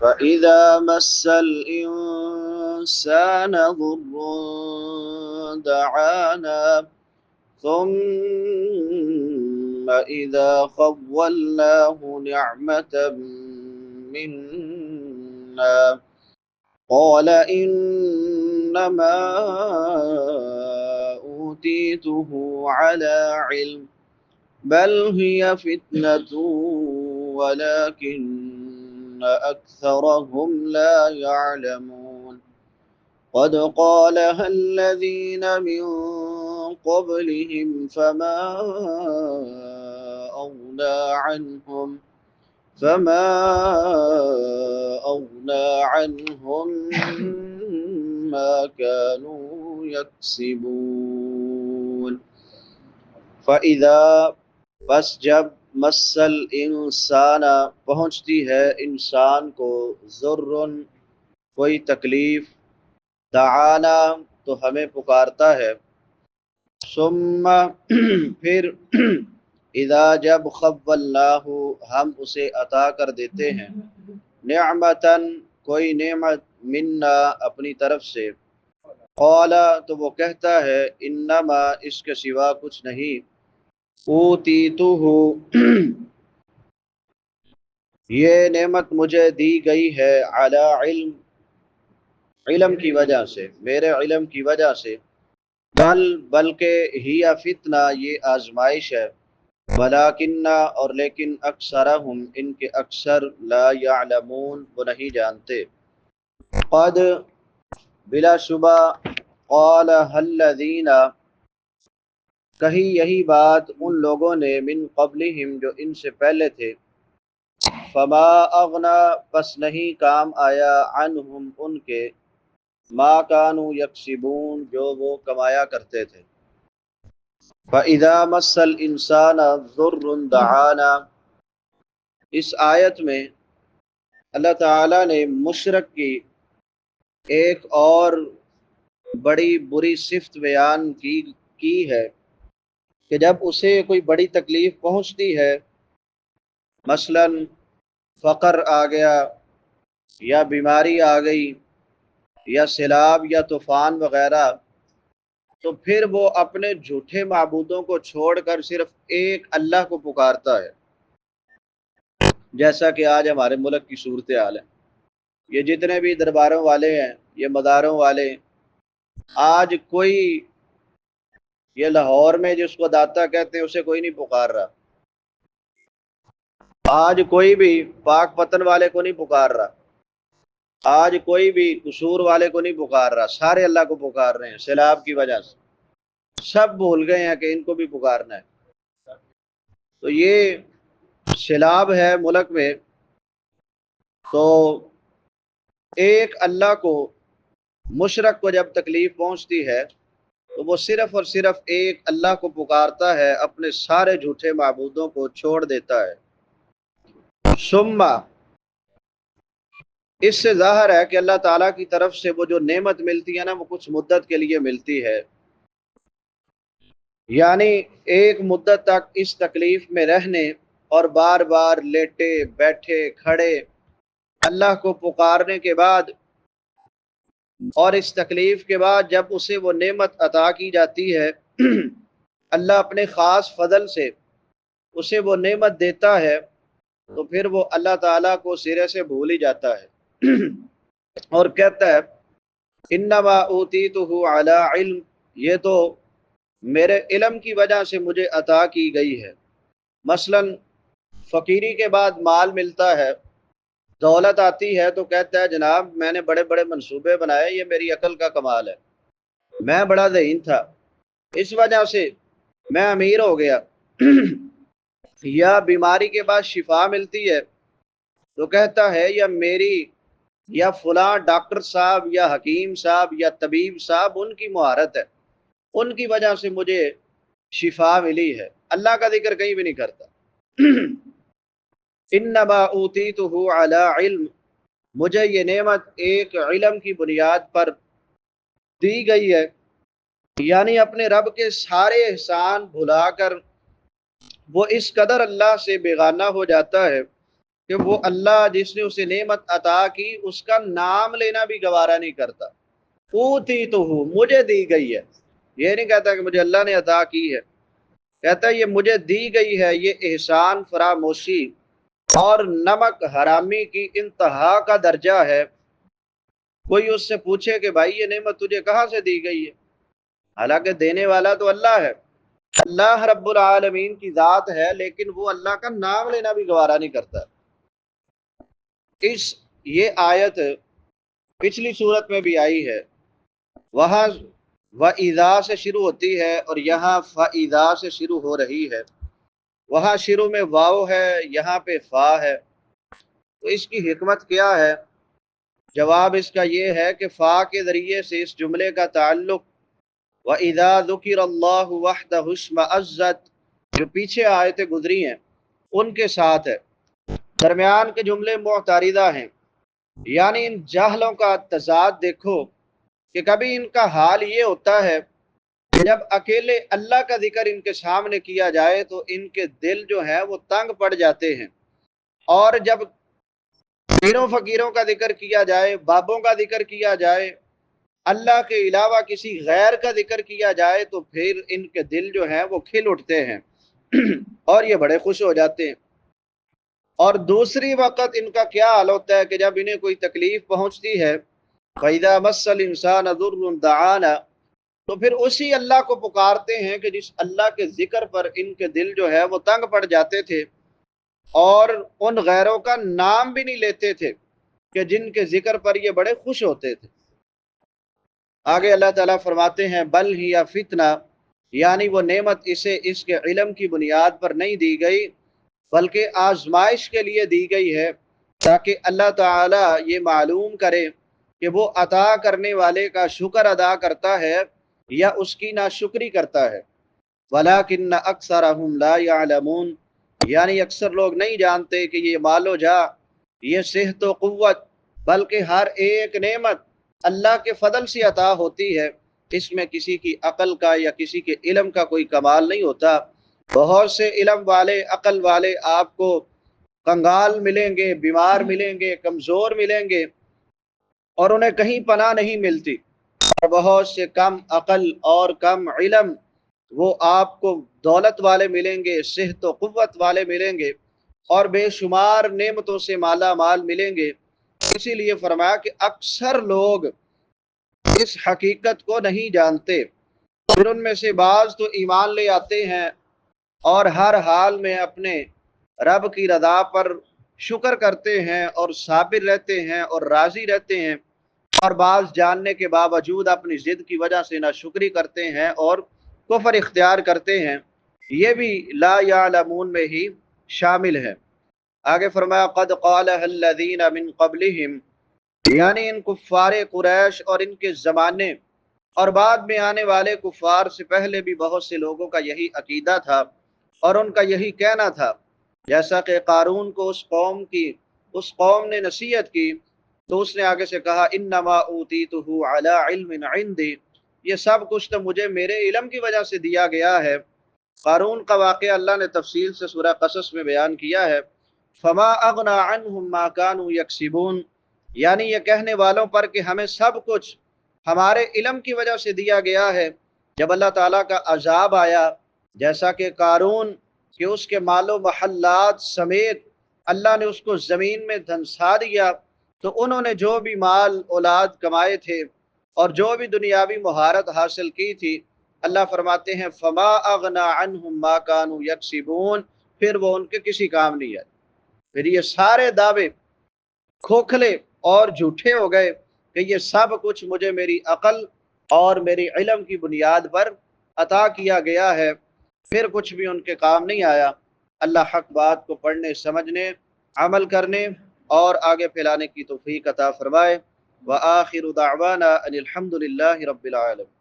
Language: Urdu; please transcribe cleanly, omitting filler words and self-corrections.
فإذا مس الإنسان ضر دعانا ثم إذا خولناه نعمة منا قال إنما أوتيته على علم بل هي فتنة ولكن أكثرهم لا يعلمون قد قالها الذين من قبلهم فما أغنى عنهم ما كانوا يكسبون فإذا بس جب مسل انسان پہنچتی ہے انسان کو ضرن کوئی تکلیف دعانا تو ہمیں پکارتا ہے ثم پھر اذا جب خولناہ ہم اسے عطا کر دیتے ہیں نعمتن کوئی نعمت منا اپنی طرف سے قال تو وہ کہتا ہے انما اس کے سوا کچھ نہیں اوتیتہ یہ نعمت مجھے دی گئی ہے علی علم علم کی وجہ سے میرے علم کی وجہ سے بلکہ ہی فتنہ یہ آزمائش ہے ولیکن اور لیکن اکثرہم ان کے اکثر لا یعلمون وہ نہیں جانتے قد بلا شبہ قال الذین کہی یہی بات ان لوگوں نے من قبلہم جو ان سے پہلے تھے فما اغنا پس نہیں کام آیا عنہم ان کے ما کانوا یکسبون جو وہ کمایا کرتے تھے فَإِذَا مَسَّ الْإِنسَانَ ضُرٌّ دَعَانَا اس آیت میں اللہ تعالیٰ نے مشرک کی ایک اور بڑی بری صفت بیان کی ہے کہ جب اسے کوئی بڑی تکلیف پہنچتی ہے مثلا فقر آ گیا یا بیماری آ گئی یا سیلاب یا طوفان وغیرہ تو پھر وہ اپنے جھوٹے معبودوں کو چھوڑ کر صرف ایک اللہ کو پکارتا ہے جیسا کہ آج ہمارے ملک کی صورتحال ہے یہ جتنے بھی درباروں والے ہیں یہ مداروں والے آج کوئی یہ لاہور میں جس کو داتا کہتے ہیں اسے کوئی نہیں پکار رہا آج کوئی بھی پاک پتن والے کو نہیں پکار رہا آج کوئی بھی قصور والے کو نہیں پکار رہا سارے اللہ کو پکار رہے ہیں سیلاب کی وجہ سے سب بھول گئے ہیں کہ ان کو بھی پکارنا ہے تو یہ سیلاب ہے ملک میں تو ایک اللہ کو مشرک کو جب تکلیف پہنچتی ہے تو وہ صرف اور صرف ایک اللہ کو پکارتا ہے اپنے سارے جھوٹے معبودوں کو چھوڑ دیتا ہے ثم اس سے ظاہر ہے کہ اللہ تعالیٰ کی طرف سے وہ جو نعمت ملتی ہے نا وہ کچھ مدت کے لیے ملتی ہے یعنی ایک مدت تک اس تکلیف میں رہنے اور بار بار لیٹے بیٹھے کھڑے اللہ کو پکارنے کے بعد اور اس تکلیف کے بعد جب اسے وہ نعمت عطا کی جاتی ہے اللہ اپنے خاص فضل سے اسے وہ نعمت دیتا ہے تو پھر وہ اللہ تعالیٰ کو سرے سے بھول ہی جاتا ہے اور کہتا ہے انما اوتیتہ علی علم یہ تو میرے علم کی وجہ سے مجھے عطا کی گئی ہے مثلا فقیری کے بعد مال ملتا ہے دولت آتی ہے تو کہتا ہے جناب میں نے بڑے بڑے منصوبے بنائے یہ میری عقل کا کمال ہے میں بڑا ذہین تھا اس وجہ سے میں امیر ہو گیا یا بیماری کے بعد شفا ملتی ہے تو کہتا ہے یا فلاں ڈاکٹر صاحب یا حکیم صاحب یا طبیب صاحب ان کی مہارت ہے ان کی وجہ سے مجھے شفا ملی ہے اللہ کا ذکر کہیں بھی نہیں کرتا انما اوتیتہ علی علم مجھے یہ نعمت ایک علم کی بنیاد پر دی گئی ہے یعنی اپنے رب کے سارے احسان بھلا کر وہ اس قدر اللہ سے بیگانہ ہو جاتا ہے کہ وہ اللہ جس نے اسے نعمت عطا کی اس کا نام لینا بھی گوارا نہیں کرتا۔ اوتی تو ہوں، مجھے دی گئی ہے، یہ نہیں کہتا کہ مجھے اللہ نے عطا کی ہے، کہتا ہے یہ مجھے دی گئی ہے۔ یہ احسان فراموشی اور نمک حرامی کی انتہا کا درجہ ہے۔ کوئی اس سے پوچھے کہ بھائی یہ نعمت تجھے کہاں سے دی گئی ہے، حالانکہ دینے والا تو اللہ ہے، اللہ رب العالمین کی ذات ہے، لیکن وہ اللہ کا نام لینا بھی گوارا نہیں کرتا۔ یہ آیت پچھلی صورت میں بھی آئی ہے، وہاں وَإِذَا سے شروع ہوتی ہے اور یہاں فَإِذَا سے شروع ہو رہی ہے۔ وہاں شروع میں واو ہے، یہاں پہ فا ہے، تو اس کی حکمت کیا ہے؟ جواب اس کا یہ ہے کہ فا کے ذریعے سے اس جملے کا تعلق وَإِذَا ذُكِرَ اللَّهُ وَحْدَهُ اشْمَأَزَّتْ جو پیچھے آیتیں گزری ہیں ان کے ساتھ ہے۔ درمیان کے جملے معترضہ ہیں، یعنی ان جاہلوں کا تضاد دیکھو کہ کبھی ان کا حال یہ ہوتا ہے کہ جب اکیلے اللہ کا ذکر ان کے سامنے کیا جائے تو ان کے دل جو ہیں وہ تنگ پڑ جاتے ہیں، اور جب پیروں فقیروں کا ذکر کیا جائے، بابوں کا ذکر کیا جائے، اللہ کے علاوہ کسی غیر کا ذکر کیا جائے تو پھر ان کے دل جو ہیں وہ کھل اٹھتے ہیں اور یہ بڑے خوش ہو جاتے ہیں۔ اور دوسری وقت ان کا کیا حال ہوتا ہے کہ جب انہیں کوئی تکلیف پہنچتی ہے فَإِذَا مَسَّ الْإِنسَانَ ضُرٌّ دَعَانَا تو پھر اسی اللہ کو پکارتے ہیں کہ جس اللہ کے ذکر پر ان کے دل جو ہے وہ تنگ پڑ جاتے تھے، اور ان غیروں کا نام بھی نہیں لیتے تھے کہ جن کے ذکر پر یہ بڑے خوش ہوتے تھے۔ آگے اللہ تعالیٰ فرماتے ہیں بل ہی فتنہ، یعنی وہ نعمت اسے اس کے علم کی بنیاد پر نہیں دی گئی بلکہ آزمائش کے لیے دی گئی ہے، تاکہ اللہ تعالیٰ یہ معلوم کرے کہ وہ عطا کرنے والے کا شکر ادا کرتا ہے یا اس کی ناشکری کرتا ہے۔ وَلَٰكِنَّ أَكْثَرَهُمْ لَا يَعْلَمُونَ، یعنی اکثر لوگ نہیں جانتے کہ یہ مال و جا، یہ صحت و قوت، بلکہ ہر ایک نعمت اللہ کے فضل سے عطا ہوتی ہے، اس میں کسی کی عقل کا یا کسی کے علم کا کوئی کمال نہیں ہوتا۔ بہت سے علم والے، عقل والے آپ کو کنگال ملیں گے، بیمار ملیں گے، کمزور ملیں گے، اور انہیں کہیں پناہ نہیں ملتی، اور بہت سے کم عقل اور کم علم وہ آپ کو دولت والے ملیں گے، صحت و قوت والے ملیں گے، اور بے شمار نعمتوں سے مالا مال ملیں گے۔ اسی لیے فرمایا کہ اکثر لوگ اس حقیقت کو نہیں جانتے، پھر ان میں سے بعض تو ایمان لے آتے ہیں اور ہر حال میں اپنے رب کی رضا پر شکر کرتے ہیں اور صابر رہتے ہیں اور راضی رہتے ہیں، اور بعض جاننے کے باوجود اپنی ضد کی وجہ سے ناشکری کرتے ہیں اور کفر اختیار کرتے ہیں۔ یہ بھی لا یعلمون میں ہی شامل ہے۔ آگے فرمایا قد قالها الذین من قبلہم، یعنی ان کفار قریش اور ان کے زمانے اور بعد میں آنے والے کفار سے پہلے بھی بہت سے لوگوں کا یہی عقیدہ تھا اور ان کا یہی کہنا تھا، جیسا کہ قارون کو اس قوم نے نصیحت کی تو اس نے آگے سے کہا انما اوتیتہ علی علم عندی، یہ سب کچھ تو مجھے میرے علم کی وجہ سے دیا گیا ہے۔ قارون کا واقعہ اللہ نے تفصیل سے سورہ قصص میں بیان کیا ہے۔ فما اغنى عنهم ما كانوا يكسبون، یعنی یہ کہنے والوں پر کہ ہمیں سب کچھ ہمارے علم کی وجہ سے دیا گیا ہے، جب اللہ تعالیٰ کا عذاب آیا جیسا کہ قارون کہ اس کے مال و محلات سمیت اللہ نے اس کو زمین میں دھنسا دیا، تو انہوں نے جو بھی مال اولاد کمائے تھے اور جو بھی دنیاوی مہارت حاصل کی تھی، اللہ فرماتے ہیں فما اغنى عنهم ما كانوا يكسبون، پھر وہ ان کے کسی کام نہیں آئے۔ پھر یہ سارے دعوے کھوکھلے اور جھوٹے ہو گئے کہ یہ سب کچھ مجھے میری عقل اور میری علم کی بنیاد پر عطا کیا گیا ہے، پھر کچھ بھی ان کے کام نہیں آیا۔ اللہ حق بات کو پڑھنے، سمجھنے، عمل کرنے اور آگے پھیلانے کی توفیق عطا فرمائے۔ وآخر دعوانا ان الحمد للہ رب العالمین۔